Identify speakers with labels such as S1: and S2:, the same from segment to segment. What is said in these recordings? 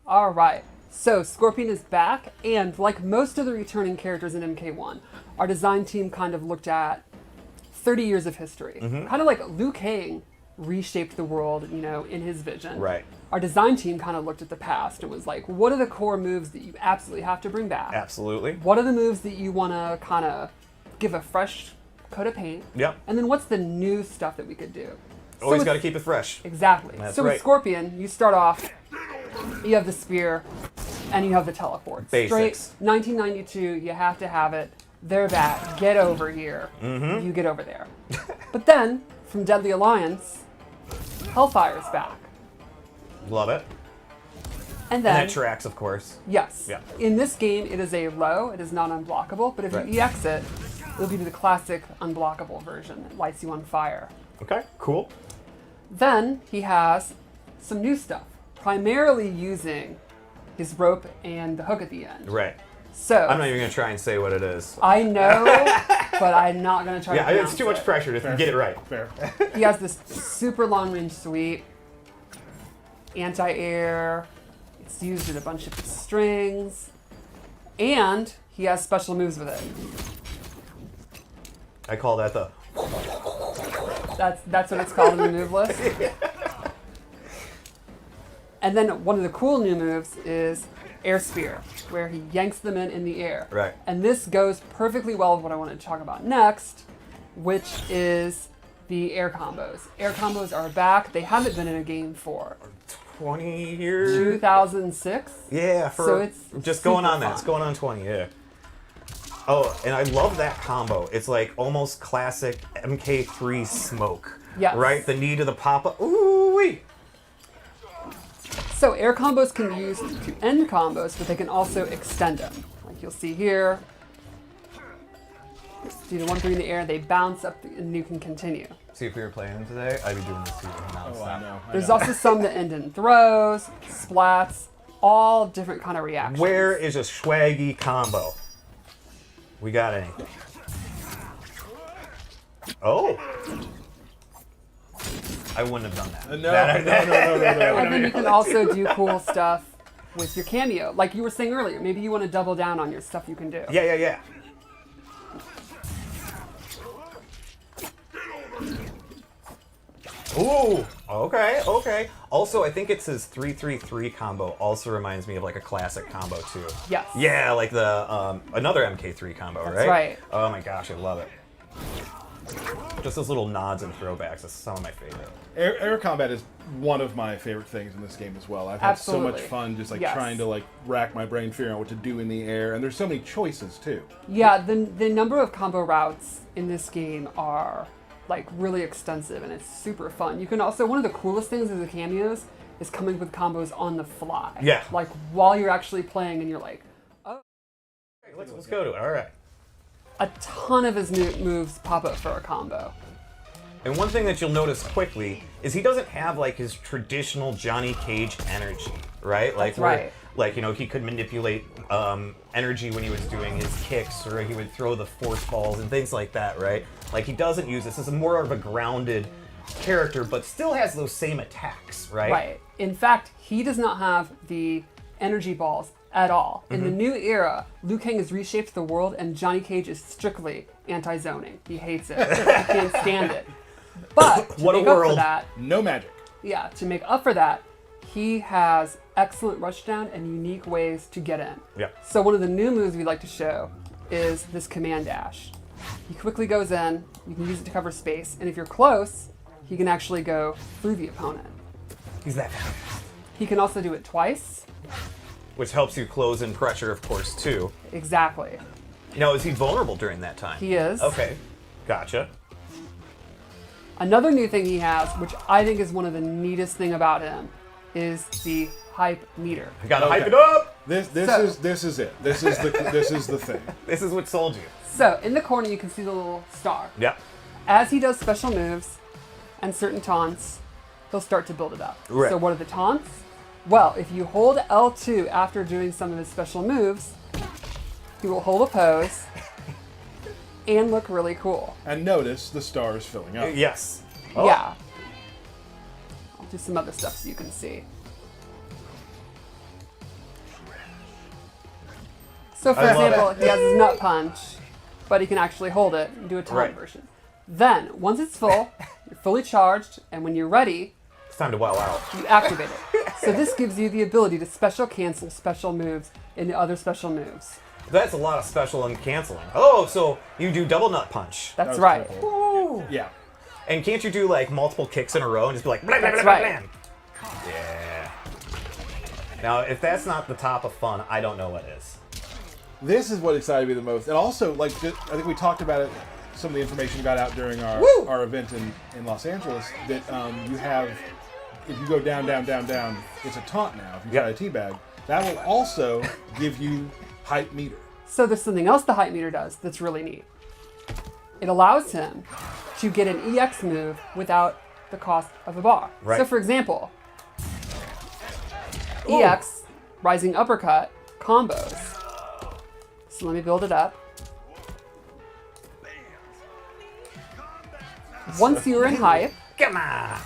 S1: All right. So Scorpion is back, and like most of the returning characters in MK1, our design team kind of looked at 30 years of history. Kind of like Liu Kang reshaped the world, in his vision.
S2: Right.
S1: Our design team kind of looked at the past and was like, what are the core moves that you absolutely have to bring back?
S2: Absolutely.
S1: What are the moves that you want to kind of give a fresh coat of paint?
S2: Yep.
S1: And then what's the new stuff that we could do?
S2: Always got to keep it fresh.
S1: Exactly.
S2: That's
S1: so
S2: right.
S1: with Scorpion, you start off, you have the spear, and you have the teleport.
S2: Basics.
S1: Straight 1992, you have to have it. They're back. Get over here. You get over there. But then, from Deadly Alliance, Hellfire's back.
S2: Love it.
S1: And then...
S2: And that tracks, of course.
S1: Yes.
S2: Yeah.
S1: In this game, it is a low. It is not unblockable. But if you EX it, it'll be the classic unblockable version that lights you on fire.
S2: Okay, cool.
S1: Then he has some new stuff, primarily using his rope and the hook at the end.
S2: Right.
S1: So
S2: I'm not even going to try and say what it is.
S1: I know, but I'm not going to try to pronounce
S2: it's too much pressure to get it right.
S3: Fair.
S1: He has this super long-range sweep, anti-air. It's used in a bunch of strings, and he has special moves with it.
S2: I call that the...
S1: That's what it's called in the move list. And then one of the cool new moves is Air Spear, where he yanks them in the air.
S2: Right.
S1: And this goes perfectly well with what I want to talk about next, which is the air combos. Air combos are back. They haven't been in a game for
S2: 20 years?
S1: 2006.
S2: Yeah,
S1: So it's
S2: just going on
S1: super
S2: that.
S1: fun.
S2: It's going on 20, yeah. Oh, and I love that combo. It's like almost classic MK3 smoke.
S1: Yes.
S2: Right? The knee to the pop-up. Ooh-wee!
S1: So air combos can be used to end combos, but they can also extend them. Like you'll see here. Do the 1-3 in the air, they bounce up, and you can continue.
S2: See, if we were playing today, I'd be doing this too.
S3: Oh, I know.
S1: There's also some that end in throws, splats, all different kind of reactions.
S2: Where is a swaggy combo? We got anything? Oh! I wouldn't have done that.
S3: No.
S1: And then you can also do cool stuff with your cameo. Like you were saying earlier, maybe you want to double down on your stuff you can do.
S2: Yeah. Ooh, okay. Also, I think it's his 3-3-3 combo also reminds me of like a classic combo too.
S1: Yes.
S2: Yeah, like the another MK3 combo,
S1: That's
S2: right?
S1: right.
S2: Oh my gosh, I love it. Just those little nods and throwbacks, that's some of my favorite.
S3: Air combat is one of my favorite things in this game as well. I've had so much
S1: Absolutely.
S3: fun just like
S1: Yes.
S3: trying to like rack my brain figuring out what to do in the air, and there's so many choices too.
S1: Yeah, the number of combo routes in this game are like really extensive, and it's super fun. You can also, one of the coolest things of the cameos is coming with combos on the fly.
S2: Yeah.
S1: Like while you're actually playing and you're like, oh.
S2: Let's go to it, all right.
S1: A ton of his new moves pop up for a combo.
S2: And one thing that you'll notice quickly is he doesn't have like his traditional Johnny Cage energy, right? Like
S1: That's right.
S2: Like, he could manipulate energy when he was doing his kicks, or he would throw the force balls and things like that, right? Like he doesn't use this as more of a grounded character, but still has those same attacks, right?
S1: Right. In fact, he does not have the energy balls at all. In the new era, Liu Kang has reshaped the world, and Johnny Cage is strictly anti-zoning. He hates it. He can't stand it. But to
S2: What a
S1: make up for
S2: world.
S1: that,
S3: No magic.
S1: yeah, to make up for that, he has excellent rushdown and unique ways to get in.
S2: Yeah.
S1: So one of the new moves we like to show is this command dash. He quickly goes in, you can use it to cover space, and if you're close, he can actually go through the opponent.
S2: He's that fast.
S1: He can also do it twice.
S2: Which helps you close in pressure, of course, too.
S1: Exactly.
S2: Now, is he vulnerable during that time?
S1: He is.
S2: Okay, gotcha.
S1: Another new thing he has, which I think is one of the neatest thing about him, is the hype meter.
S2: I gotta
S3: Okay.
S2: hype it up!
S3: This
S1: So-
S3: is it. This is the thing.
S2: This is what sold you.
S1: So in the corner you can see the little star.
S2: Yeah.
S1: As he does special moves and certain taunts, he'll start to build it up.
S2: Right.
S1: So what are the taunts? Well, if you hold L2 after doing some of his special moves, he will hold a pose and look really cool.
S3: And notice the stars filling up.
S2: Yes. Oh.
S1: Yeah. I'll do some other stuff so you can see. So, for
S2: I love
S1: example,
S2: it.
S1: he has his nut punch, but he can actually hold it and do a taunt
S2: Right.
S1: version. Then, once it's full, you're fully charged, and when you're ready,
S2: It's time to wow out.
S1: you activate it. So this gives you the ability to special cancel special moves into other special moves.
S2: That's a lot of special and canceling. Oh, so you do double nut punch.
S1: That's
S3: was
S1: right.
S3: pretty
S2: Ooh.
S3: Yeah.
S2: And can't you do like multiple kicks in a row and just be like, blam, blam,
S1: That's
S2: blam,
S1: right.
S2: blam? Yeah. Now, if that's not the top of fun, I don't know what is.
S3: This is what excited me the most. And also, like, I think we talked about it, some of the information got out during our event in Los Angeles, that you have, if you go down, down, down, down, it's a taunt now. If you try a teabag, that will also give you hype meter.
S1: So there's something else the hype meter does that's really neat. It allows him to get an EX move without the cost of a bar.
S2: Right.
S1: So for example, EX, rising uppercut, combos. So let me build it up. Once you're in hype,
S2: Come on.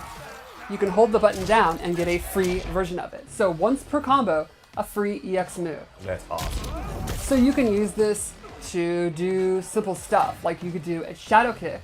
S1: you can hold the button down and get a free version of it. So once per combo, a free EX move.
S2: That's awesome.
S1: So you can use this to do simple stuff, like you could do a shadow kick.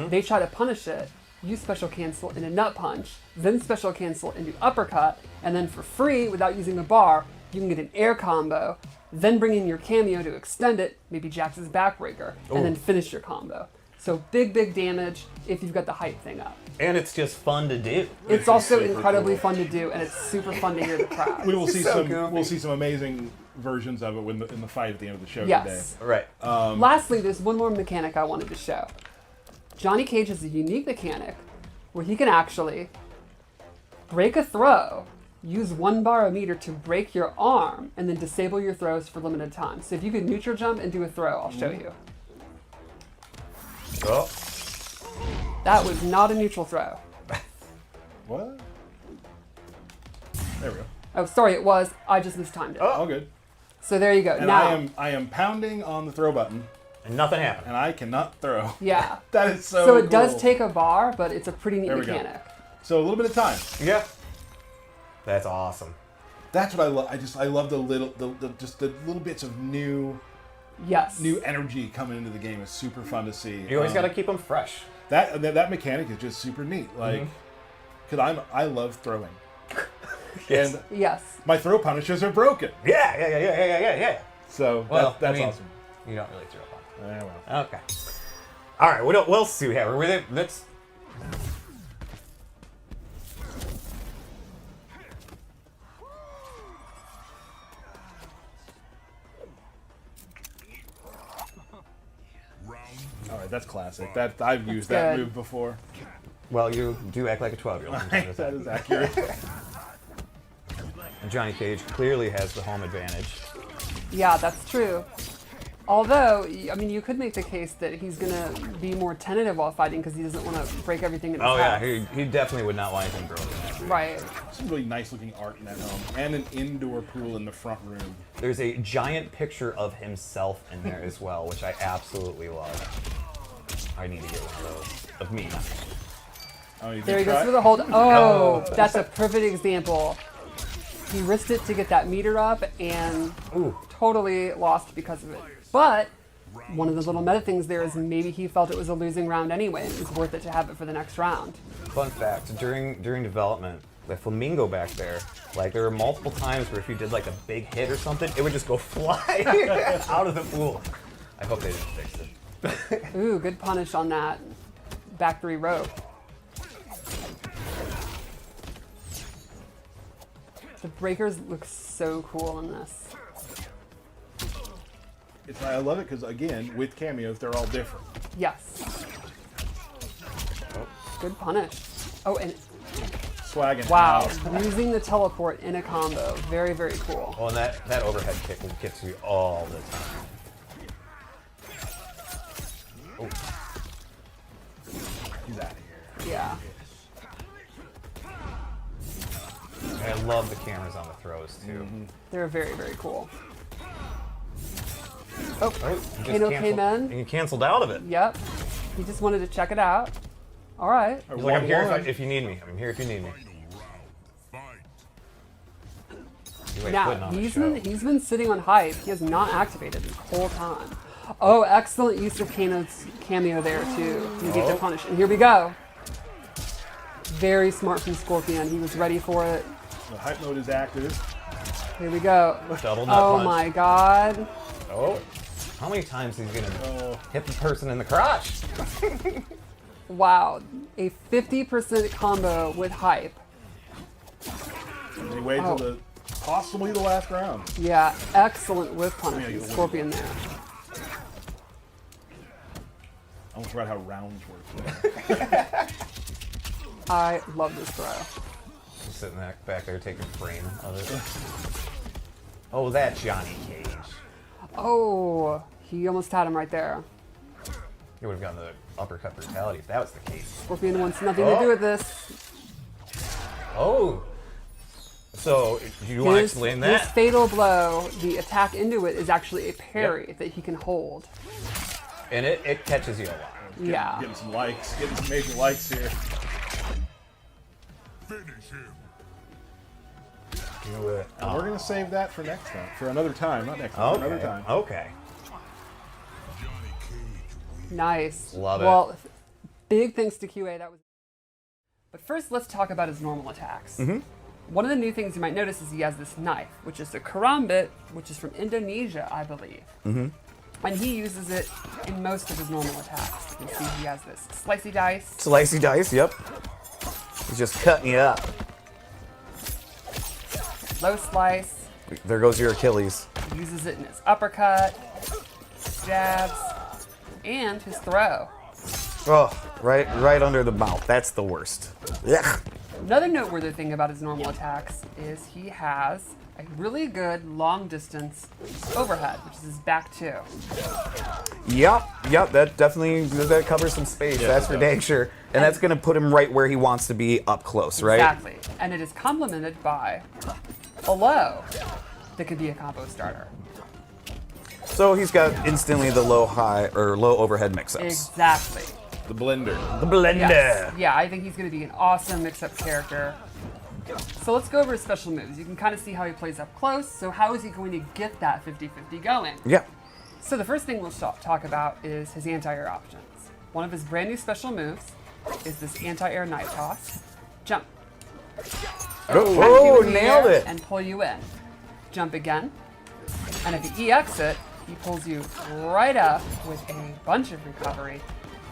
S1: They try to punish it. You special cancel into nut punch, then special cancel into uppercut, and then for free, without using a bar, you can get an air combo, then bring in your cameo to extend it, maybe Jax's backbreaker, and then finish your combo. So big damage if you've got the hype thing up.
S2: And it's just fun to do.
S1: It's also
S3: super
S1: incredibly
S3: cool.
S1: fun to do, and it's super fun to hear the crowd.
S3: We will see
S2: so
S3: some.
S2: goofy.
S3: We'll see some amazing versions of it in the fight at the end of the show
S1: Yes.
S2: Right.
S1: Lastly, there's one more mechanic I wanted to show. Johnny Cage has a unique mechanic where he can actually break a throw, use 1 bar of meter to break your arm, and then disable your throws for limited time. So if you could neutral jump and do a throw, I'll show you.
S2: Oh.
S1: That was not a neutral throw.
S3: today. What? There we go.
S1: Oh, sorry, it was. I just mistimed it.
S3: All good.
S1: So there you go.
S3: And
S1: now,
S3: I am pounding on the throw button,
S2: And nothing happened.
S3: and I cannot throw.
S1: yeah.
S3: That is so.
S1: So it does
S3: cool.
S1: take a bar, but it's a pretty neat
S3: There we go.
S1: mechanic.
S3: So a little bit of time.
S2: Yeah. That's awesome.
S3: That's what I love. I love the little bits of new
S1: Yes.
S3: energy coming into the game. It's super fun to see.
S2: You always got to keep them fresh.
S3: That mecanic is just super neat. Like, because I love throwing,
S2: Yes.
S3: and
S1: Yes.
S3: my throw punishers are broken.
S2: Yeah.
S3: So
S2: Well,
S3: that's
S2: I mean,
S3: awesome.
S2: You don't really throw fun.
S3: Yeah, well.
S2: Okay. All right. What else do we have? Let's.
S3: All right, that's classic. That I've used
S1: That's
S3: that
S1: good.
S3: move before.
S2: Well, you do act like a 12-year-old.
S3: That is accurate.
S2: And Johnny Cage clearly has the home advantage.
S1: Yeah, that's true. Although, I mean, you could make the case that he's going to be more tentative while fighting because he doesn't want to break everything in his
S2: Oh yeah,
S1: house.
S2: he definitely would not want anything broken.
S1: Right.
S3: Some really nice looking art in that home, and an indoor pool in the front room.
S2: There's a giant picture of himself in there as well, which I absolutely love. I need to get one of those of me.
S3: Oh, you
S1: There he
S3: can
S1: goes
S3: try?
S1: for the hold. Oh, that's a perfect example. He risked it to get that meter up and
S2: Ooh.
S1: totally lost because of it. But one of the little meta things there is maybe he felt it was a losing round anyway, and it was worth it to have it for the next round.
S2: Fun fact: during development, the flamingo back there, like there were multiple times where if you did like a big hit or something, it would just go fly out of the pool. I hope they didn't fix it.
S1: Ooh, good punish on that back 3 rope. The breakers look so cool in this.
S3: I love it because, again, with cameos, they're all different.
S1: Yes. Good punish. Oh, and
S3: Swagging.
S1: wow,
S3: out.
S1: using the teleport in a combo. Very, very cool.
S2: Oh, and that overhead kick gets you all the time. Oh.
S3: He's out of here.
S1: Yeah.
S2: I love the cameras on the throws too.
S1: They're very, very cool. Oh,
S2: Oh, you just
S1: Kano came
S2: canceled-
S1: in.
S2: You canceled out of it.
S1: Yep. He just wanted to check it out. All right.
S2: He's like, I'm here
S3: One.
S2: if you need me. I'm here if you need me. Wait,
S1: Now,
S2: putting on a
S1: he's
S2: show.
S1: been sitting on hype. He has not activated the whole time. Oh, excellent use of Kano's cameo there to negate the punish. And here we go. Very smart from Scorpion. He was ready for it.
S3: The hype mode is active.
S1: Here we go.
S2: Double nut
S1: Oh
S2: punch.
S1: my god.
S2: Oh. How many times is he gonna hit the person in the crotch?
S1: Wow. A 50% combo with hype.
S3: And he waited till possibly the last round.
S1: Yeah, excellent whip punish from Scorpion there.
S3: I almost forgot how rounds work.
S1: I love this throw.
S2: Just sitting back there taking frame of it. Oh, that's Johnny Cage.
S1: Oh, he almost had him right there.
S2: He would have gotten the uppercut brutality if that was the case.
S1: Scorpion wants nothing to do with this.
S2: Oh. So, do you want to explain
S1: His
S2: that?
S1: fatal blow, the attack into it, is actually a parry that he can hold.
S2: And it catches you a lot.
S1: Yeah.
S3: Getting some likes. Getting some major likes here.
S4: Finish him.
S2: You know what?
S3: And we're going to save that for next time. For another time. Not next time. For another time.
S2: Okay.
S4: Johnny Cage.
S1: Nice.
S2: Love it.
S1: Well, big thanks to QA. That was. But first, let's talk about his normal attacks. One of the new things you might notice is he has this knife, which is a karambit, which is from Indonesia, I believe. And he uses it in most of his normal attacks. You can see he has this slicey dice.
S2: Slicey dice, yep. He's just cutting you up.
S1: Low slice.
S2: There goes your Achilles.
S1: He uses it in his uppercut, jabs, and his throw.
S2: Oh, right under the mouth. That's the worst. Ugh.
S1: Another noteworthy thing about his normal attacks is he has a really good long distance overhead, which is his back two.
S2: Yep. That definitely covers some space. That's for dang sure. And that's gonna put him right where he wants to be up close, right?
S1: Exactly. And it is complemented by a low that could be a combo starter.
S2: So he's got instantly the low overhead mix-ups.
S1: Exactly.
S3: The blender.
S2: The blender.
S1: Yes. Yeah, I think he's going to be an awesome mix-up character. So let's go over his special moves. You can kind of see how he plays up close. So how is he going to get that 50-50 going?
S2: Yeah.
S1: So the first thing we'll talk about is his anti-air options. One of his brand new special moves is this anti-air knife toss. Jump.
S2: Oh,
S1: Catch you in the
S2: nailed
S1: air
S2: it.
S1: And pull you in. Jump again. And if you EX it, he pulls you right up with a bunch of recovery.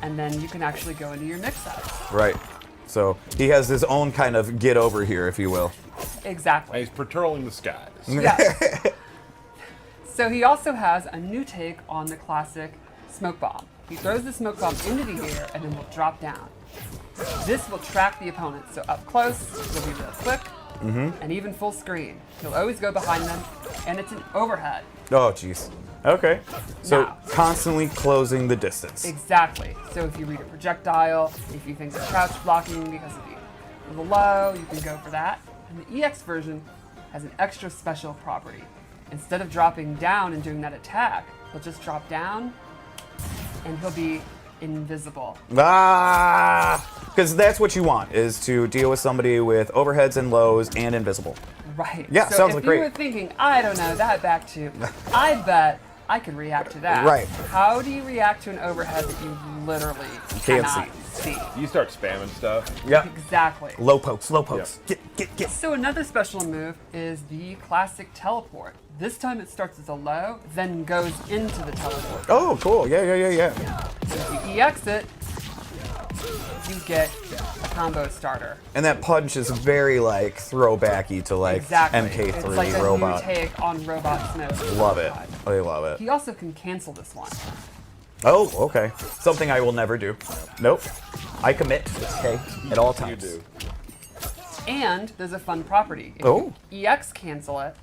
S1: And then you can actually go into your mix-ups.
S2: Right. So he has his own kind of get over here, if you will.
S1: Exactly.
S3: And he's patrolling the skies.
S1: Yes. So he also has a new take on the classic smoke bomb. He throws the smoke bomb into the air and then will drop down. This will track the opponent, so up close, he'll be real quick, and even full screen. He'll always go behind them, and it's an overhead.
S2: Oh, jeez. Okay. So
S1: Now.
S2: constantly closing the distance.
S1: Exactly. So if you read a projectile, if you think it's crouch blocking because of the low, you can go for that. And the EX version has an extra special property. Instead of dropping down and doing that attack, he'll just drop down and he'll be invisible.
S2: Because that's what you want, is to deal with somebody with overheads and lows and invisible.
S1: Right.
S2: Yeah,
S1: so
S2: sounds like
S1: if you
S2: great.
S1: were thinking, I don't know, that back two, I bet I could react to that.
S2: Right.
S1: How do you react to an overhead that you literally
S2: Can't
S1: cannot see?
S3: You start spamming stuff.
S2: Yep.
S1: Exactly.
S2: Low pokes, low pokes. Get.
S1: So another special move is the classic teleport. This time it starts as a low, then goes into the teleport.
S2: Oh, cool. Yeah.
S1: So if you EX it, you get a combo starter.
S2: And that punch is very like throwbacky to like
S1: Exactly.
S2: MK3
S1: it's like a
S2: robot.
S1: new take on Robot Smoke.
S2: Love it. I love it.
S1: He also can cancel this one.
S2: Oh, okay. Something I will never do. Nope. I commit. Okay. At all
S3: You
S2: times.
S3: do.
S1: And there's a fun property. If
S2: Oh.
S1: you EX cancel it,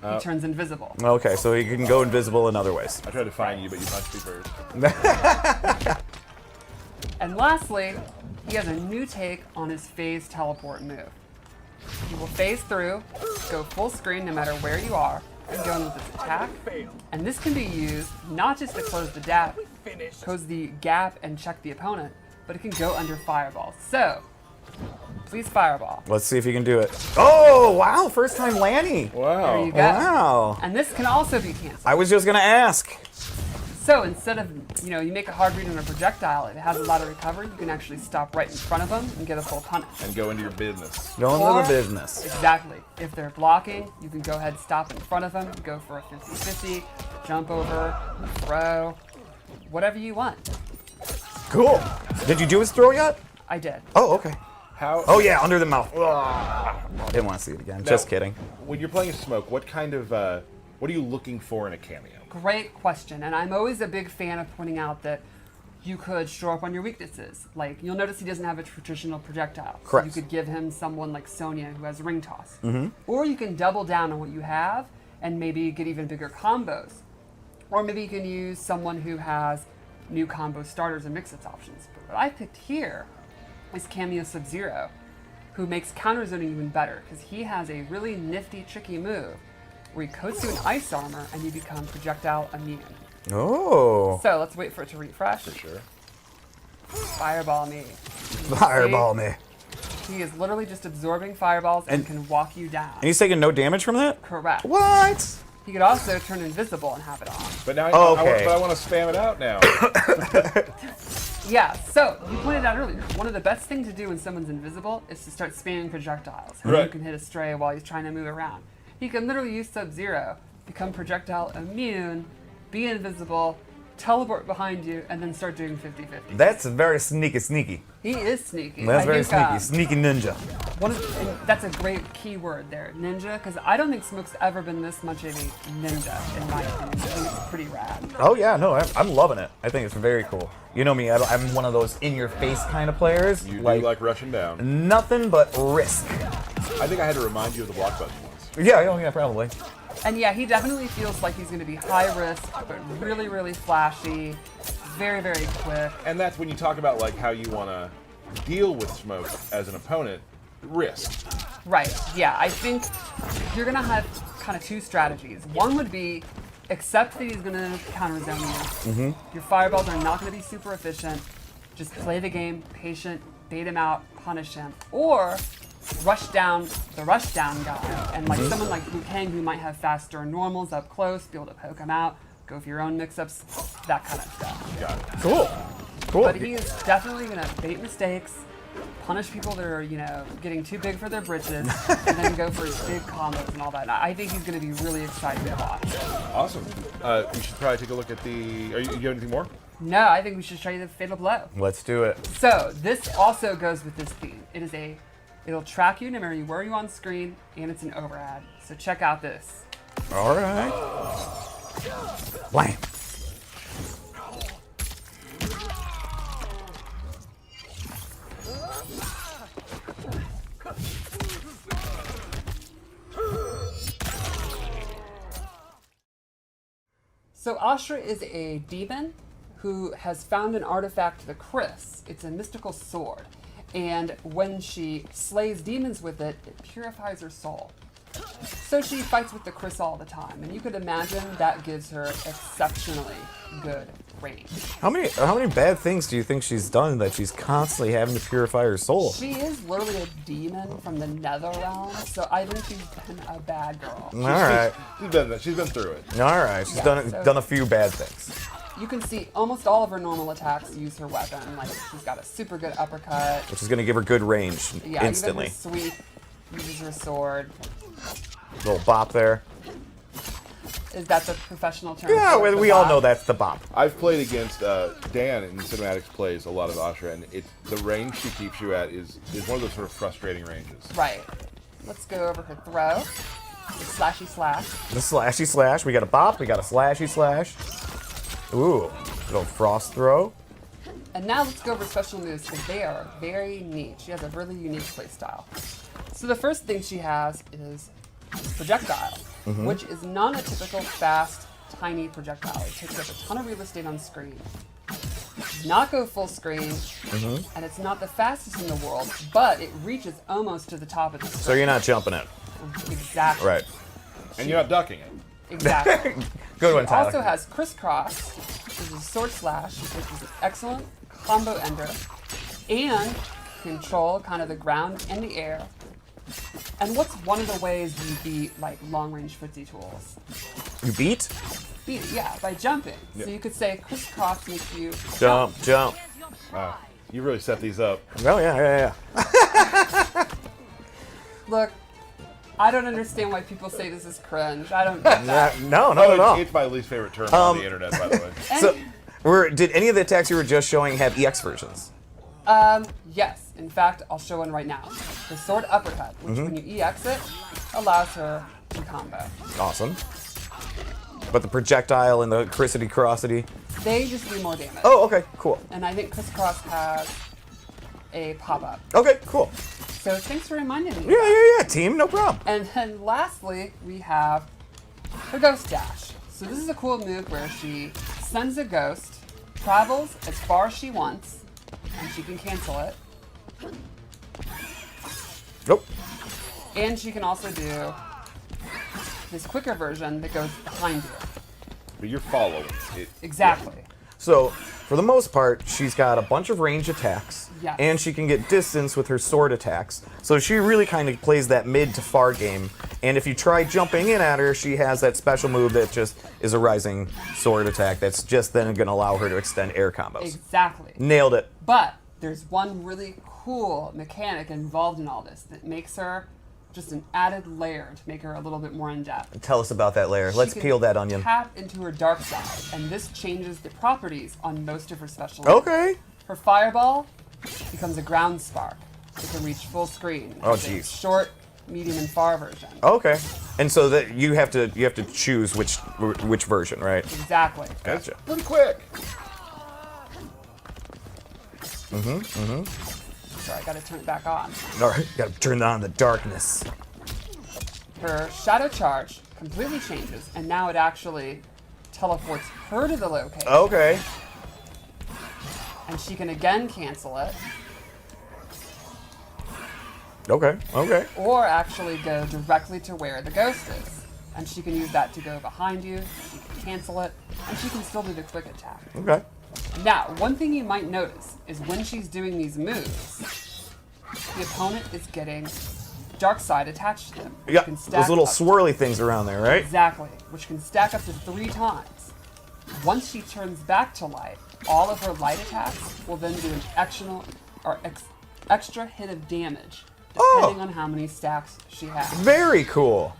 S1: he turns invisible.
S2: Okay, so he can go invisible in other ways.
S3: I tried to find you, but you punched me first.
S1: And lastly, he has a new take on his phase teleport move. He will phase through, go full screen no matter where you are, and go in with his attack. And this can be used not just to close the gap and check the opponent, but it can go under fireballs. So, Please fireball.
S2: Let's see if you can do it. Oh, wow. First time Lanny.
S1: There
S3: Wow.
S1: you go.
S2: Wow.
S1: And this can also be canceled.
S2: I was just going to ask.
S1: So instead of, you make a hard read on a projectile, if it has a lot of recovery, you can actually stop right in front of them and get a full punish.
S3: And go into your business.
S2: Going
S1: Or-
S2: to the business.
S1: Exactly. If they're blocking, you can go ahead, stop in front of them, go for a 50-50, jump over, throw, whatever you want.
S2: Cool. Did you do his throw yet?
S1: I did.
S2: Oh, okay.
S3: How?
S2: Oh, yeah, under the mouth. Didn't want to see it again. Just kidding.
S3: When you're playing a smoke, what kind of what are you looking for in a cameo?
S1: Great question. And I'm always a big fan of pointing out that you could shore up on your weaknesses. Like, you'll notice he doesn't have a traditional projectile. So
S2: Correct.
S1: you could give him someone like Sonya who has ring toss. Or you can double down on what you have and maybe get even bigger combos. Or maybe you can use someone who has new combo starters and mix-ups options. But what I picked here is Cameo Sub-Zero, who makes counter zoning even better because he has a really nifty, tricky move where he coats you in ice armor and you become projectile immune.
S2: Oh.
S1: So let's wait for it to refresh.
S3: For sure.
S1: Fireball me.
S2: Fireball me.
S1: He is literally just absorbing fireballs and can walk you down.
S2: And he's taking no damage from that?
S1: Correct.
S2: What?
S1: He could also turn invisible and have it on.
S3: But now
S2: Okay.
S3: I want to spam it out now.
S1: Yeah, so you pointed out earlier, one of the best things to do when someone's invisible is to start spamming projectiles. And
S3: Right.
S1: you can hit a stray while he's trying to move around. He can literally use Sub-Zero, become projectile immune, be invisible, teleport behind you, and then start doing 50-50.
S2: That's very sneaky.
S1: He is sneaky.
S2: That's
S1: I
S2: very
S1: think,
S2: sneaky. Sneaky ninja.
S1: and that's a great key word there, ninja, because I don't think Smoke's ever been this much of a ninja, in my opinion. I think it's pretty rad.
S2: Oh, yeah, no, I'm loving it. I think it's very cool. You know me, I'm one of those in-your-face kind of players.
S3: You do like rushing down.
S2: Nothing but risk.
S3: I think I had to remind you of the block button once.
S2: Yeah, probably.
S1: And yeah, he definitely feels like he's going to be high risk, but really, really flashy, very, very quick.
S3: And that's when you talk about like how you want to deal with smoke as an opponent. Risk.
S1: Right, yeah, I think you're going to have kind of two strategies. One would be accept that he's going to counter zone you. Your fireballs are not going to be super efficient. Just play the game, patient, bait him out, punish him. Or rush down the rush down guy. And like someone like Liu Kang who might have faster normals up close, be able to poke him out, go for your own mix-ups, that kind of stuff.
S3: Got it.
S2: Cool.
S1: But he is definitely going to bait mistakes, punish people that are, getting too big for their britches, and then go for his big combos and all that. And I think he's going to be really exciting to watch.
S3: Awesome. We should probably take a look at the. You have anything more?
S1: No, I think we should show you the Fatal Blow.
S2: Let's do it.
S1: So this also goes with this theme. It'll track you no matter where you're on screen, and it's an overhead. So check out this.
S2: All right. Blam.
S1: So Ashra is a demon who has found an artifact, the Chris. It's a mystical sword. And when she slays demons with it, it purifies her soul. So she fights with the Chris all the time. And you could imagine that gives her exceptionally good range.
S2: How many bad things do you think she's done that she's constantly having to purify her soul?
S1: She is literally a demon from the nether realm, so I think she's been a bad girl.
S2: All right.
S3: She's been through it.
S2: All right. She's
S1: Yeah, so-
S2: done a few bad things.
S1: You can see almost all of her normal attacks use her weapon. Like, she's got a super good uppercut.
S2: Which is going to give her good range
S1: Yeah,
S2: instantly.
S1: even her sweep uses her sword.
S2: Little bop there.
S1: Is that the professional term?
S2: Yeah,
S1: for it, the
S2: we all
S1: bop?
S2: know that's the bop.
S3: I've played against Dan in Cinematics plays a lot of Ashra, and the range she keeps you at is one of those sort of frustrating ranges.
S1: Right. Let's go over her throw. The slashy slash.
S2: The slashy slash. We got a bop. We got a slashy slash. Ooh, little frost throw.
S1: And now let's go over special moves because they are very neat. She has a really unique playstyle. So the first thing she has is projectile, which is not a typical fast, tiny projectile. It takes up a ton of real estate on screen. Does not go full screen, and it's not the fastest in the world, but it reaches almost to the top of the screen.
S2: So you're not jumping it.
S1: Exactly.
S2: Right.
S3: And you're not ducking it.
S1: Exactly.
S2: Good one,
S1: She
S2: Tyler.
S1: also has crisscross, which is a sword slash, which is an excellent combo ender, and control kind of the ground and the air. And what's one of the ways you beat like long-range footsie tools?
S2: You beat?
S1: Beat it, yeah, by jumping.
S3: Yeah.
S1: So you could say crisscross makes you
S2: Jump.
S3: Wow. You really set these up.
S2: Oh, yeah.
S1: Look, I don't understand why people say this is cringe. I don't get that.
S2: No, not at all.
S3: It's my least favorite term on the internet, by the way.
S2: So, did any of the attacks you were just showing have EX versions?
S1: Yes. In fact, I'll show one right now. The sword uppercut, which when you EX it, allows her to combo.
S2: Awesome. But the projectile and the crissity-crossity?
S1: They just do more damage.
S2: Oh, okay, cool.
S1: And I think crisscross has a pop-up.
S2: Okay, cool.
S1: So thanks for reminding me.
S2: Yeah, team, no problem.
S1: And then lastly, we have her Ghost Dash. So this is a cool move where she sends a ghost, travels as far as she wants, and she can cancel it.
S2: Nope.
S1: And she can also do this quicker version that goes behind you.
S3: But you're following it.
S1: Exactly.
S2: So, for the most part, she's got a bunch of range attacks,
S1: Yes.
S2: and she can get distance with her sword attacks. So she really kind of plays that mid to far game. And if you try jumping in at her, she has that special move that just is a rising sword attack that's just then going to allow her to extend air combos.
S1: Exactly.
S2: Nailed it.
S1: But there's one really cool mechanic involved in all this that makes her just an added layer to make her a little bit more in depth.
S2: Tell us about that layer. Let's
S1: She can
S2: peel that onion.
S1: Tap into her dark side, and this changes the properties on most of her special moves.
S2: Okay.
S1: Her fireball becomes a ground spark. It can reach full screen.
S2: Oh,
S1: It's a
S2: geez.
S1: Short, medium, and far version.
S2: Okay. And so that you have to choose which version, right?
S1: Exactly.
S2: Gotcha.
S3: Pretty quick.
S1: Sorry, I gotta turn it back on.
S2: All right, gotta turn on the darkness.
S1: Her shadow charge completely changes, and now it actually teleports her to the location.
S2: Okay.
S1: And she can again cancel it,
S2: Okay.
S1: or actually go directly to where the ghost is. And she can use that to go behind you, she can cancel it, and she can still do the quick attack.
S2: Okay.
S1: Now, one thing you might notice is when she's doing these moves, the opponent is getting dark side attached to them. which
S2: Yeah,
S1: can stack
S2: those little
S1: up-
S2: swirly things around there, right?
S1: Exactly, which can stack up to 3 times. Once she turns back to light, all of her light attacks will then do an extra hit of damage, depending on how many stacks she has.
S2: Very cool.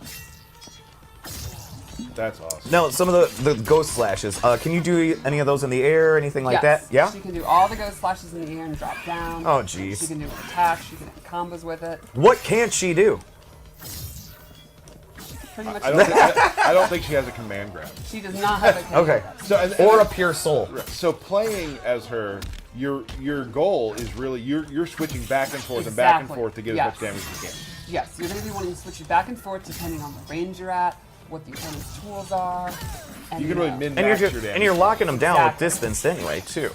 S3: That's awesome.
S2: Now, some of the ghost slashes. Can you do any of those in the air, anything like
S1: Yes,
S2: that? Yeah.
S1: She can do all the ghost flashes in the air and drop down.
S2: Oh, jeez.
S1: She can do an attack, she can have combos with it.
S2: What can't she do?
S1: Pretty much
S3: I don't think she has a command grab.
S1: she does not have a
S2: Okay.
S1: command.
S3: So, and
S2: Or a pure soul.
S3: so playing as her, your goal is really you're switching back and forth and back and
S1: Exactly.
S3: forth to get
S1: Yes.
S3: as much damage as you can.
S1: Yes, you're going to be wanting to switch it back and forth depending on the range you're at, what the opponent's tools are. And,
S3: You can really
S1: know.
S3: min
S2: And
S3: max
S2: you're
S3: your damage.
S2: and you're locking them down
S1: Exactly.
S2: with distance anyway, too.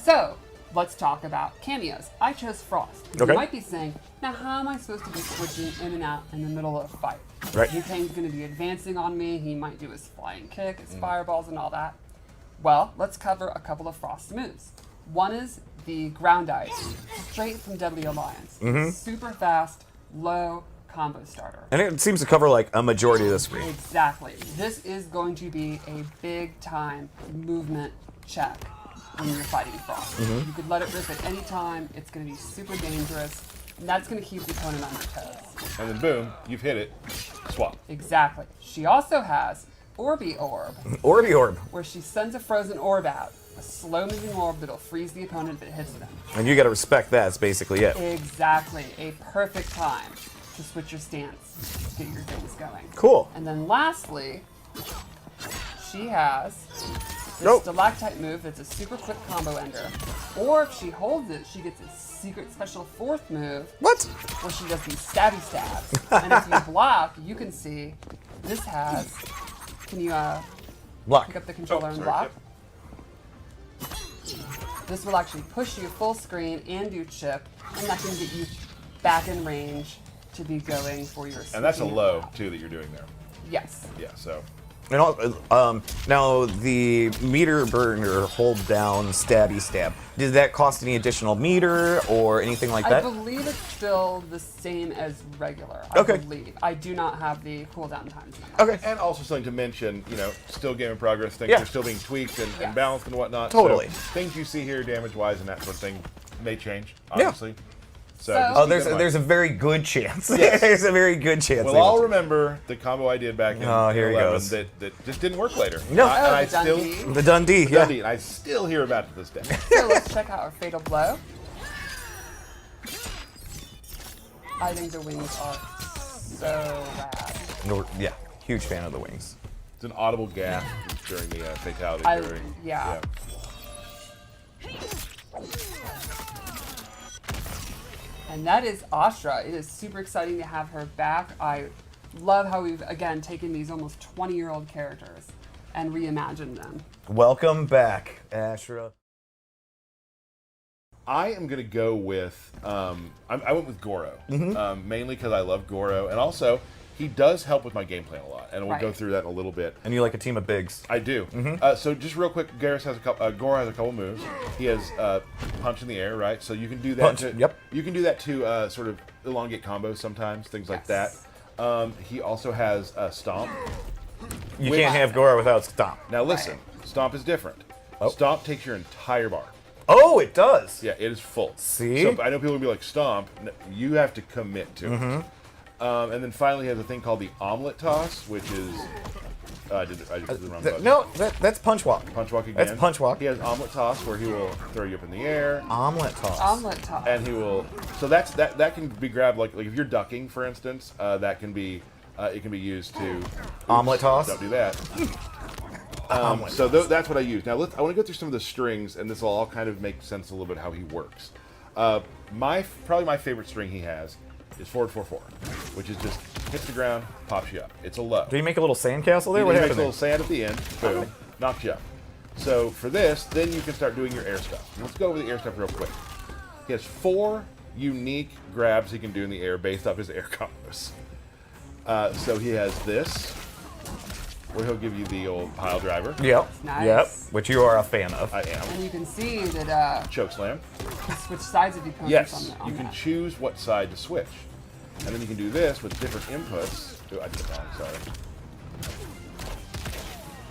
S1: So, let's talk about cameos. I chose Frost.
S2: Okay.
S1: You might be saying, now how am I supposed to be switching in and out in the middle of a fight?
S2: Right.
S1: Liu Kang's going to be advancing on me. He might do his flying kick,
S2: Mm.
S1: his fireballs, and all that. Well, let's cover a couple of Frost moves. One is the ground ice, straight from Deadly Alliance.
S2: Mm-hmm.
S1: Super fast, low combo starter.
S2: And it seems to cover like a majority of the screen.
S1: Exactly. This is going to be a big time movement check when you're fighting Frost.
S2: Mm-hmm.
S1: You could let it rip at any time. It's going to be super dangerous. And that's going to keep the opponent on their toes.
S3: And then boom, you've hit it. Swap.
S1: Exactly. She also has Orby Orb,
S2: Orby Orb.
S1: where she sends a frozen orb out. A slow moving orb that'll freeze the opponent if it hits them.
S2: And you gotta respect that, that's basically it.
S1: Exactly. A perfect time to switch your stance, get your things going.
S2: Cool.
S1: And then lastly, she has this
S2: Nope.
S1: stalactite move that's a super quick combo ender. Or if she holds it, she gets a secret special 4th move
S2: What?
S1: where she does these stabby stabs. And if you block, you can see this has. Can you
S2: Block.
S1: pick up the controller and
S3: sorry,
S1: block? This will actually push you full screen and do chip, and that can get you back in range to be going for your
S3: And that's a
S1: switching
S3: low
S1: out.
S3: too that you're doing there.
S1: Yes.
S3: Yeah. So
S2: And now the meter burner hold down stabby stab. Did that cost any additional meter or anything like
S1: I
S2: that?
S1: believe it's still the same as regular.
S2: Okay.
S1: I believe. I do not have the cooldown times.
S2: Okay.
S3: And also something to mention, still game in progress. Things
S2: Yeah.
S3: are still being tweaked and
S1: Yes.
S3: balanced and whatnot.
S2: Totally.
S3: So things you see here, damage-wise and that sort of thing, may change, obviously. So, just
S2: Oh,
S3: keep that in mind.
S2: there's a very good chance.
S3: Yes.
S2: There's a very good chance.
S3: We'll
S2: they will
S3: all
S2: change.
S3: remember the combo I did back in
S2: Here he
S3: 11
S2: goes.
S3: that just didn't work later.
S2: No.
S3: And I
S1: the
S3: still
S1: Dundee.
S2: The Dundee. Yeah.
S3: Dundee, and I still hear about it to this day.
S1: So let's check out our fatal blow. I think the wings are so rad.
S2: Yeah. Huge fan of the wings.
S3: It's an audible gasp during the fatality.
S1: Yeah. And that is Astra. It is super exciting to have her back. I love how we've, again, taken these almost 20-year-old characters and reimagined them.
S2: Welcome back, Ashra.
S3: I am going to go with, I went with Goro, mainly because I love Goro, and also he does help with my game plan a lot, and we'll go
S1: Right.
S3: through that in a little bit.
S2: And you like a team of bigs.
S3: I do. So just real quick, Goro has a couple moves. He has punch in the air, right? So you can do that.
S2: Punch,
S3: To,
S2: yep.
S3: You can do that to sort of elongate combos sometimes, things like that.
S1: Yes.
S3: He also has stomp.
S2: You
S3: Which-
S2: can't have Goro without Stomp.
S3: Now listen, stomp is different.
S2: Oh.
S3: Stomp takes your entire bar.
S2: Oh, it does.
S3: Yeah, it is full.
S2: See?
S3: So I know people will be like, stomp. You have to commit to it. And then finally, he has a thing called the omelet toss, which is. I just did the wrong button.
S2: No, that's punch walk.
S3: Punch walk again.
S2: That's punch walk.
S3: He has omelet toss, where he will throw you up in the air.
S2: Omelet toss.
S1: Omelet top.
S3: And he will. So that can be grabbed like if you're ducking, for instance. That can be. It can be used to.
S2: Omelet toss?
S3: Don't do that. So that's what I use. Now I want to go through some of the strings, and this will all kind of make sense a little bit how he works. Probably my favorite string he has is forward 4-4, which is just hits the ground, pops you up. It's a low.
S2: Did he make a little sandcastle there?
S3: He
S2: What
S3: makes a
S2: happened
S3: little
S2: there?
S3: sand at the end, boom, knocks you up. So for this, then you can start doing your air stuff. Let's go over the air stuff real quick. He has 4 unique grabs he can do in the air based off his air combos. So he has this, where he'll give you the old pile driver.
S2: Yep.
S1: Nice.
S2: Yep. Which you are a fan of.
S3: I am.
S1: And you can see that
S3: Choke slam.
S1: you switch sides of the opponents
S3: Yes,
S1: on
S3: you can
S1: that.
S3: choose what side to switch. And then you can do this with different inputs. Oh, I did it wrong, sorry.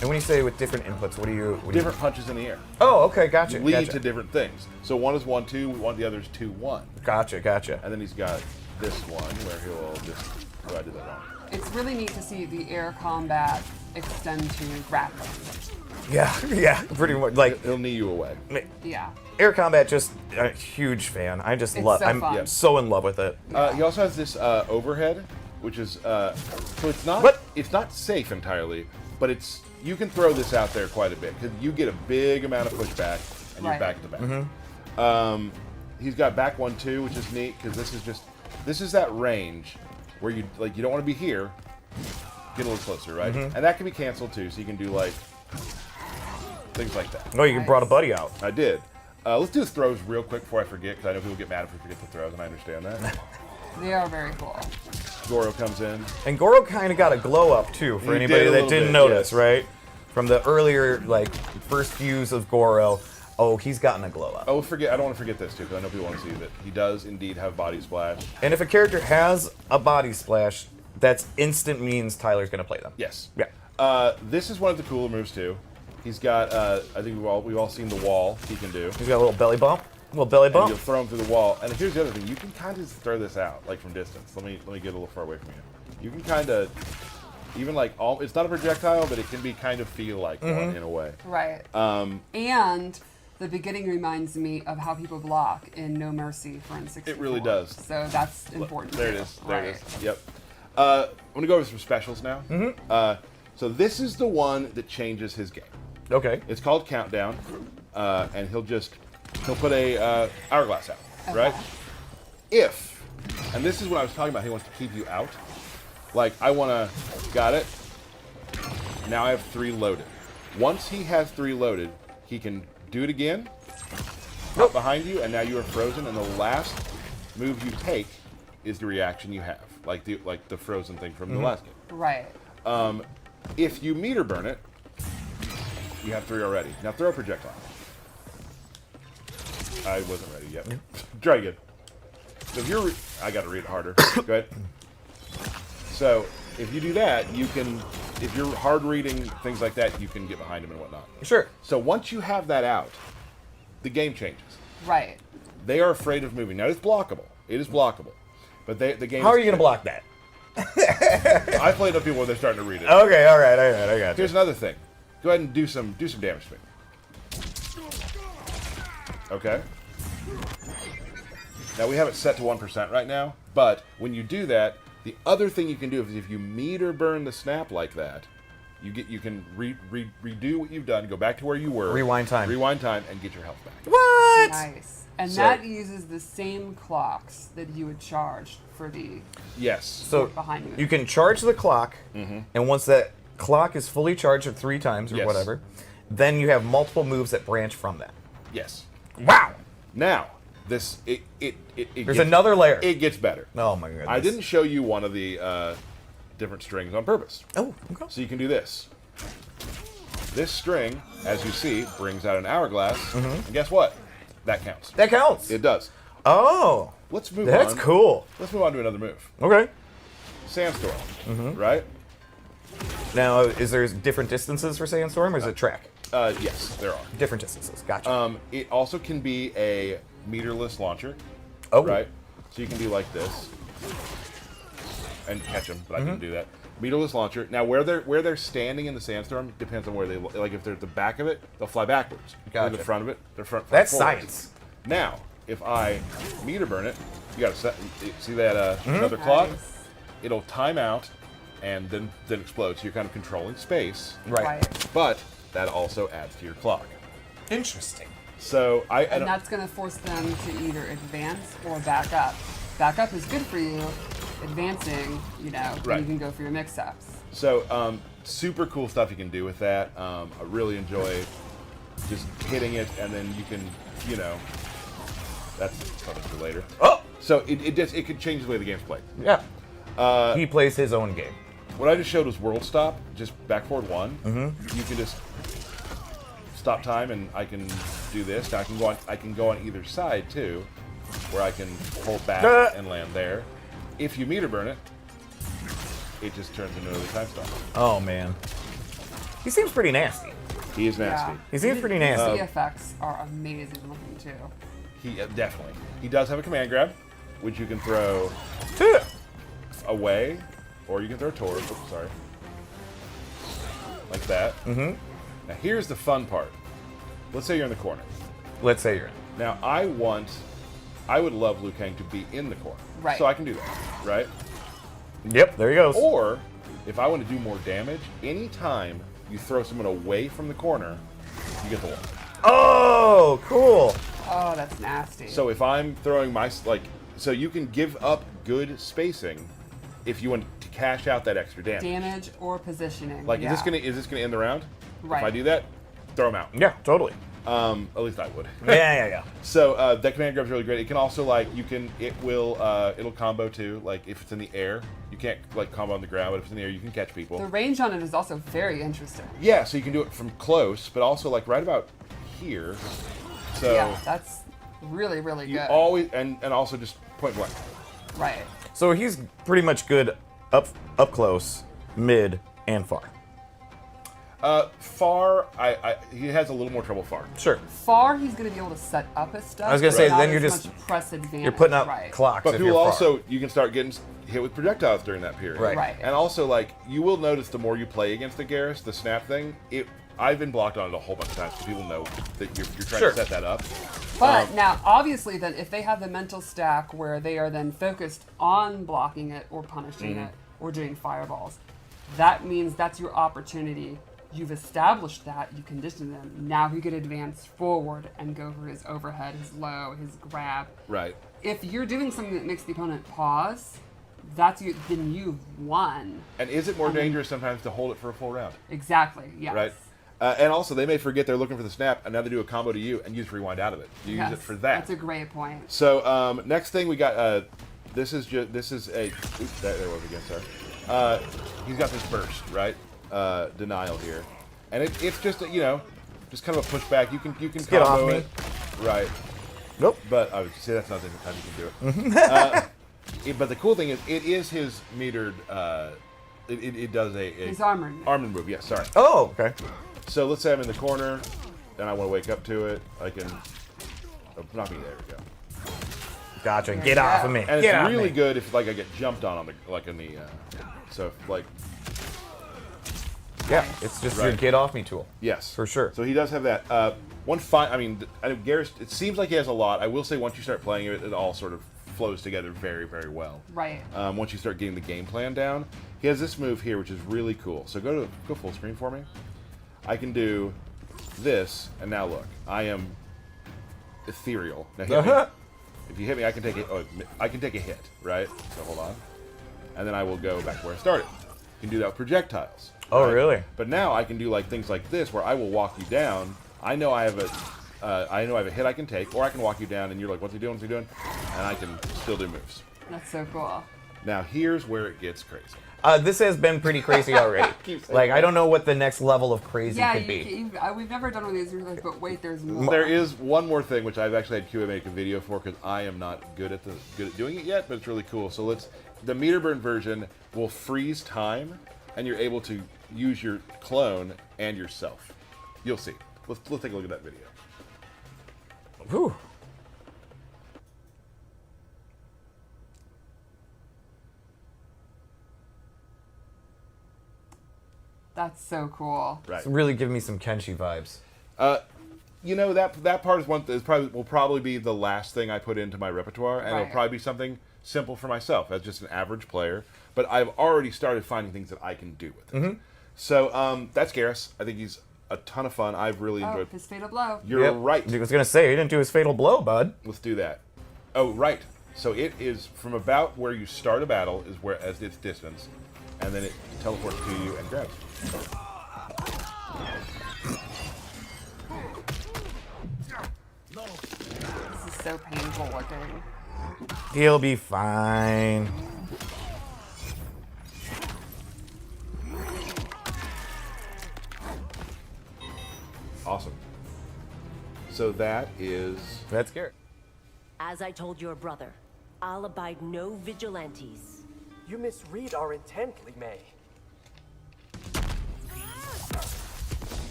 S2: And when you say with different inputs, what do you?
S3: Different punches in the air.
S2: Oh, okay, gotcha.
S3: Lead
S2: gotcha.
S3: to different things. So one is 1-2, the other is 2-1.
S2: Gotcha.
S3: And then he's got this one where he'll just. Oh, I did that wrong.
S1: It's really neat to see the air combat extend to grappling.
S2: Yeah, pretty much. Like
S3: He'll knee you away.
S1: Yeah.
S2: air combat, just a huge fan. I just
S1: It's
S2: love.
S1: so
S2: I'm
S1: fun.
S2: so in love with it.
S3: He also has this overhead, which is so it's not
S2: What?
S3: it's not safe entirely, but it's you can throw this out there quite a bit because you get a big amount of pushback and you're
S1: Right.
S3: back to back.
S2: Mm-hmm.
S3: He's got back 1-2, which is neat because this is that range where you don't want to be here, get a little closer, right?
S2: Mm-hmm.
S3: And that can be canceled too, so you can do like things like that.
S2: Oh, you
S1: Nice.
S2: brought a buddy out.
S3: I did. Let's do the throws real quick before I forget, because I know people get mad if we forget the throws, and I understand that.
S1: They are very cool.
S3: Goro comes in.
S2: And Goro kind of got a glow up too for
S3: He
S2: anybody
S3: did a
S2: that
S3: little
S2: didn't
S3: bit,
S2: notice,
S3: yes.
S2: right? From the earlier first views of Goro, oh, he's gotten a glow up.
S3: Oh, I don't want to forget this too, because I know people want to see that he does indeed have body splash.
S2: And if a character has a body splash, that's instant means Tyler's gonna play them.
S3: Yes.
S2: Yeah.
S3: This is one of the cooler moves too. He's got. I think we've all seen the wall he can do.
S2: He's got a little belly bump. Little belly
S3: And you'll
S2: bump.
S3: throw him through the wall. And here's the other thing: you can kind of throw this out from distance. Let me get a little far away from you. You can kind of even it's not a projectile, but it can be kind of feel like one in a way.
S1: Right. And the beginning reminds me of how people block in No Mercy for N64.
S3: It really does.
S1: So that's important.
S3: There it
S1: too.
S3: is. There
S1: Right.
S3: it is. Yep. I'm gonna go over some specials now. So this is the one that changes his game.
S2: Okay.
S3: It's called Countdown, and he'll put a hourglass out, right? If, and this is what I was talking about, he wants to keep you out. Like got it. Now I have 3 loaded. Once he has 3 loaded, he can do it again. Up behind you, and now you are frozen. And the last move you take is the reaction you have, like the frozen thing from the last game.
S1: Right.
S3: If you meter burn it, you have 3 already. Now throw a projectile. I wasn't ready yet. Try again. So if you're, I got to read it harder. Go ahead. So if you do that, you can. If you're hard reading things like that, you can get behind them and whatnot.
S2: Sure.
S3: So once you have that out, the game changes.
S1: Right.
S3: They are afraid of moving. Now it's blockable. It is blockable, but the game.
S2: How are you going to block that?
S3: I played with people when they're starting to read it.
S2: Okay, all right, I got you.
S3: Here's another thing. Go ahead and do some damage to me. Okay. Now we have it set to 1% right now, but when you do that, the other thing you can do is if you meter burn the snap like that, you can redo what you've done, go back to where you were,
S2: Rewind time,
S3: and get your health back.
S2: What?
S1: Nice. And
S3: So-
S1: that uses the same clocks that you would charge for the
S3: Yes.
S2: So
S1: behind you.
S2: you can charge the clock, and once that clock is fully charged at 3 times or
S3: Yes.
S2: whatever, then you have multiple moves that branch from that.
S3: Yes.
S2: Wow.
S3: Now this it
S2: There's
S3: gets,
S2: another layer.
S3: It gets better.
S2: Oh my goodness.
S3: I didn't show you one of the different strings on purpose.
S2: Oh, okay.
S3: So you can do this. This string, as you see, brings out an hourglass, and guess what? That counts.
S2: That counts.
S3: It does.
S2: Oh,
S3: Let's move on.
S2: that's cool.
S3: Let's move on to another move.
S2: Okay.
S3: Sandstorm, right?
S2: Now, is there different distances for Sandstorm, or is it track?
S3: Yes, there are.
S2: Different distances. Gotcha.
S3: It also can be a meterless launcher,
S2: oh,
S3: right? So you can be like this and catch them, but I can do that. Meterless launcher. Now, where they're standing in the sandstorm depends on where they like. If they're at the back of it, they'll fly backwards.
S2: Gotcha.
S3: If they're the front of it, they're front.
S2: That's
S3: forward.
S2: science.
S3: Now, if I meter burn it, you got to set. See that another clock?
S1: Nice.
S3: It'll time out and then explode. So you're kind of controlling space,
S2: Right.
S3: but that also adds to your clock.
S2: Interesting.
S3: So
S1: And that's going to force them to either advance or back up. Back up is good for you. Advancing, then
S3: Right.
S1: you can go for your mix-ups.
S3: So, super cool stuff you can do with that. I really enjoy just hitting it, and then you can, that's something for later.
S2: Oh,
S3: So it could change the way the game's played.
S2: yeah. He plays his own game.
S3: What I just showed was world stop, just back forward 1. You can just stop time, and I can do this. Now I can go on either side too, where I can hold back and land there. If you meter burn it, it just turns into another time stop.
S2: Oh man. He seems pretty nasty.
S3: He is nasty.
S1: Yeah.
S2: He seems pretty nasty.
S1: The effects are amazing looking too.
S3: He definitely. He does have a command grab, which you can throw away, or you can throw towards. Oops, sorry. Like that. Now here's the fun part. Let's say you're in the corner.
S2: Let's say you're in.
S3: Now I would love Liu Kang to be in the corner.
S1: Right.
S3: So I can do that, right?
S2: Yep, there he goes.
S3: Or if I want to do more damage, anytime you throw someone away from the corner, you get the one.
S2: Oh, cool.
S1: Oh, that's nasty.
S3: So if I'm throwing so you can give up good spacing if you want to cash out that extra damage.
S1: Damage or positioning.
S3: Like,
S1: yeah.
S3: is this gonna end the round?
S1: Right.
S3: If I do that, throw them out.
S2: Yeah, totally.
S3: At least I would.
S2: Yeah.
S3: So that command grab's really great. It can also it'll combo too. Like if it's in the air, you can't combo on the ground, but if it's in the air, you can catch people.
S1: The range on it is also very interesting.
S3: Yeah, so you can do it from close, but also right about here. So
S1: Yeah, that's really, really
S3: you
S1: good.
S3: always and also just point blank.
S1: Right.
S2: So he's pretty much good up close, mid, and far.
S3: Far, he has a little more trouble far.
S2: Sure.
S1: Far, he's going to be able to set up his stuff.
S2: I was gonna
S1: but
S2: say,
S1: not
S2: then you're
S1: as
S2: just-
S1: much press advantage.
S2: You're putting up
S1: right.
S2: clocks
S3: But
S2: if
S3: people
S2: you're far.
S3: also, you can start getting hit with projectiles during that period.
S2: Right.
S1: Right.
S3: And also, you will notice the more you play against the Garrus, the snap thing, I've been blocked on it a whole bunch of times because people know that you're trying
S2: Sure.
S3: to set that up.
S1: But now, obviously, then if they have the mental stack where they are then focused on blocking it or punishing it or doing fireballs, that means that's your opportunity. You've established that, you condition them. Now he could advance forward and go for his overhead, his low, his grab.
S3: Right.
S1: If you're doing something that makes the opponent pause, then you've won.
S3: And is it more dangerous sometimes to hold it for a full round?
S1: Exactly, yes.
S3: Right. And also, they may forget they're looking for the snap, and now they do a combo to you, and you just rewind out of it. You
S1: Yes,
S3: use it for that.
S1: That's a great point.
S3: So next thing we got, this is a. Oops, there was again. Sorry. He's got this burst, right? denial here, and it's just you know, just kind of a pushback. You can
S2: get off
S3: combo
S2: me.
S3: it, right?
S2: Nope.
S3: But I would say that's not the only time you can do it. But the cool thing is, it is his metered. It does a
S1: His armored.
S3: armored move. Yes, sorry.
S2: Oh, okay.
S3: So let's say I'm in the corner, and I want to wake up to it. I can. Oh, not me. There we go.
S2: Gotcha. Get off of me.
S3: And
S2: Get
S3: it's
S2: off
S3: really
S2: me.
S3: good if like I get jumped on the like in the. So like
S2: Yeah, it's just your
S3: Right.
S2: get off me tool.
S3: yes,
S2: For sure.
S3: So he does have that. I mean, Garrus. It seems like he has a lot. I will say once you start playing it, it all sort of flows together very, very well.
S1: Right.
S3: Once you start getting the game plan down, he has this move here, which is really cool. So go full screen for me. I can do this, and now look, I am ethereal. Now hit me. If you hit me, I can take it. Oh, I can take a hit, right? So hold on, and then I will go back where I started. You can do that with projectiles.
S2: Oh,
S3: right?
S2: really?
S3: But now I can do like things like this, where I will walk you down. I know I have a hit I can take, or I can walk you down, and you're like, "What's he doing? What's he doing?" And I can still do moves.
S1: That's so cool.
S3: Now here's where it gets crazy.
S2: This has been pretty crazy already. Like, I don't know what the next level of crazy
S1: Yeah,
S2: could be.
S1: we've never done one of these. You're like, but wait, there's more.
S3: There is one more thing which I've actually had QA make a video for because I am not good at doing it yet, but it's really cool. So the meter burn version will freeze time, and you're able to use your clone and yourself. You'll see. Let's take a look at that video.
S2: Whew.
S1: That's so cool.
S3: Right.
S2: It's really giving me some Kenshi vibes.
S3: You know that part is will probably be the last thing I put into my repertoire, and it'll
S1: Right.
S3: probably be something simple for myself as just an average player. But I've already started finding things that I can do with it. So that's Garrus. I think he's a ton of fun. I've really
S1: Oh,
S3: enjoyed.
S1: his fatal blow.
S3: You're
S2: Yep.
S3: right.
S2: I was gonna say he didn't do his fatal blow, bud.
S3: Let's do that. Oh, right. So it is from about where you start a battle is where as its distance, and then it teleports to you and grabs you.
S1: This is so painful looking.
S2: He'll be fine.
S3: Awesome. So that is
S2: That's scary.
S5: As I told your brother, I'll abide no vigilantes.
S6: You misread our intent, Li Mei.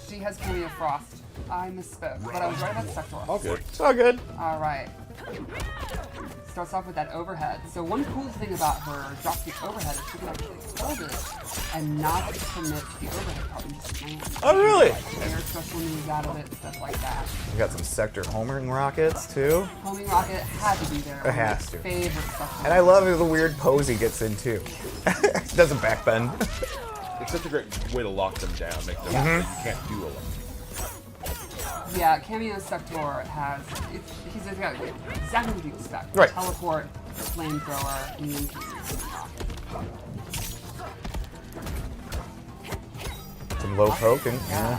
S1: She has Cameo Frost. I misspoke, but I was right about the Sector.
S3: all good.
S2: It's all good.
S1: All right. Starts off with that overhead. So one cool thing about her drop kick overhead is she can actually hold it and not commit the overhead part and just land.
S2: Oh, really?
S1: Air special moves out of it, stuff like that.
S2: We got some sector homering rockets too.
S1: Homing rocket had to be there.
S2: It has to.
S1: Favorite stuff.
S2: And I love the weird pose he gets in too. Doesn't backbend.
S3: It's such a great way to lock them down, make them so you can't do a lot.
S1: Yeah, Cameo Sector has. He's got exactly what you expect.
S2: Right.
S1: Teleport, flamethrower, immune
S2: Some low poke and
S1: Yeah.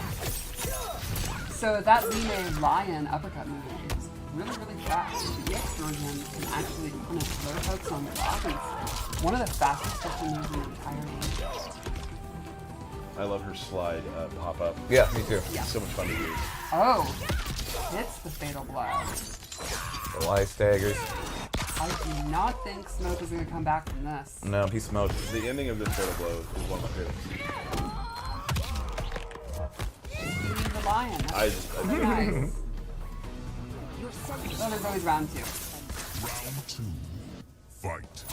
S1: So that Li Mei Lion uppercut move is really, really fast. The EX version can actually punish low pokes on the block. And it's one of the fastest special moves in the entire game.
S3: I love her slide pop up.
S2: yeah, me too.
S3: It's so much fun to use.
S1: Oh, hits the fatal blow.
S2: The light staggers.
S1: I do not think Smoke is going to come back from this.
S2: No, he smoked.
S3: The ending of this fatal blow is one of my favorites.
S1: The lion. That's so nice. Oh, there's always round two.
S4: Round two. Fight.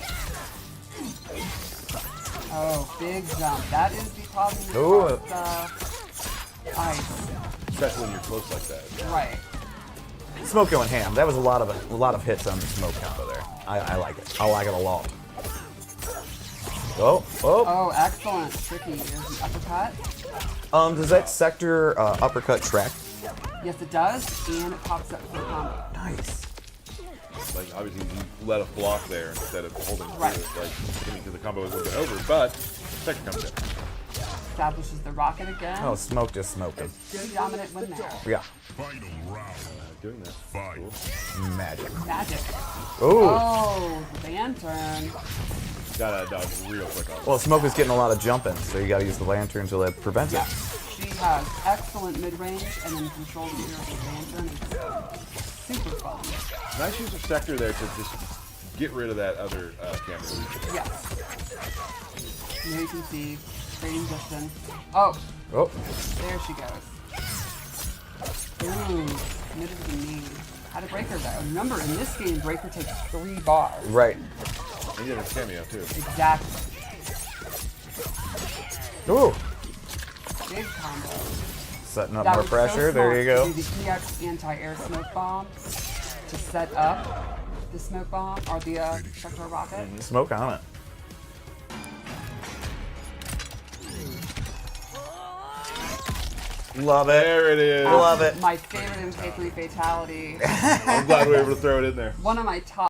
S1: Oh, big jump. That is the problem
S2: Ooh.
S1: with ice.
S3: Especially when you're close like that.
S1: Right.
S2: Smoke going ham. That was a lot of hits on the smoke combo there. I like it. I like it a lot. Oh, oh.
S1: Oh, excellent. Tricky. There's the uppercut.
S2: Does that sector uppercut track?
S1: Yes, it does, and it pops up for a combo.
S2: Nice.
S3: Like obviously you let us block there instead of holding
S1: Right.
S3: through it, like getting to the combo is a little bit over, but second comes in.
S1: establishes the rocket again.
S2: Oh, Smoke just smoking.
S1: Good dominant win there.
S2: Yeah.
S4: Final round.
S3: Doing that.
S4: Fight.
S2: Magic.
S1: Magic.
S2: Ooh.
S1: Oh, lantern.
S3: Gotta dodge real quick on.
S2: Well, Smoke is getting a lot of jumping, so you gotta use the lantern to prevent it.
S1: She has excellent mid-range and then controls the lantern. It's super fun.
S3: Nice use of Sector there to just get rid of that other camera.
S1: Yes. Here you can see, trading distance. Oh,
S2: Oh.
S1: there she goes. Ooh, committed to the knee. How to breaker though. Remember, in this game, breaker takes 3 bars.
S2: Right.
S3: And you have a cameo too.
S1: Exactly.
S2: Ooh.
S1: Big combo.
S2: Setting up
S1: That
S2: more
S1: was
S2: pressure.
S1: So
S2: There you go.
S1: smart to do the EX anti-air smoke bomb to set up the smoke bomb or the sector rocket.
S2: Smoke on it. Love it.
S3: There it is.
S2: Love it.
S1: My favorite MK3 fatality.
S3: I'm glad we were able to throw it in there.
S1: One of my top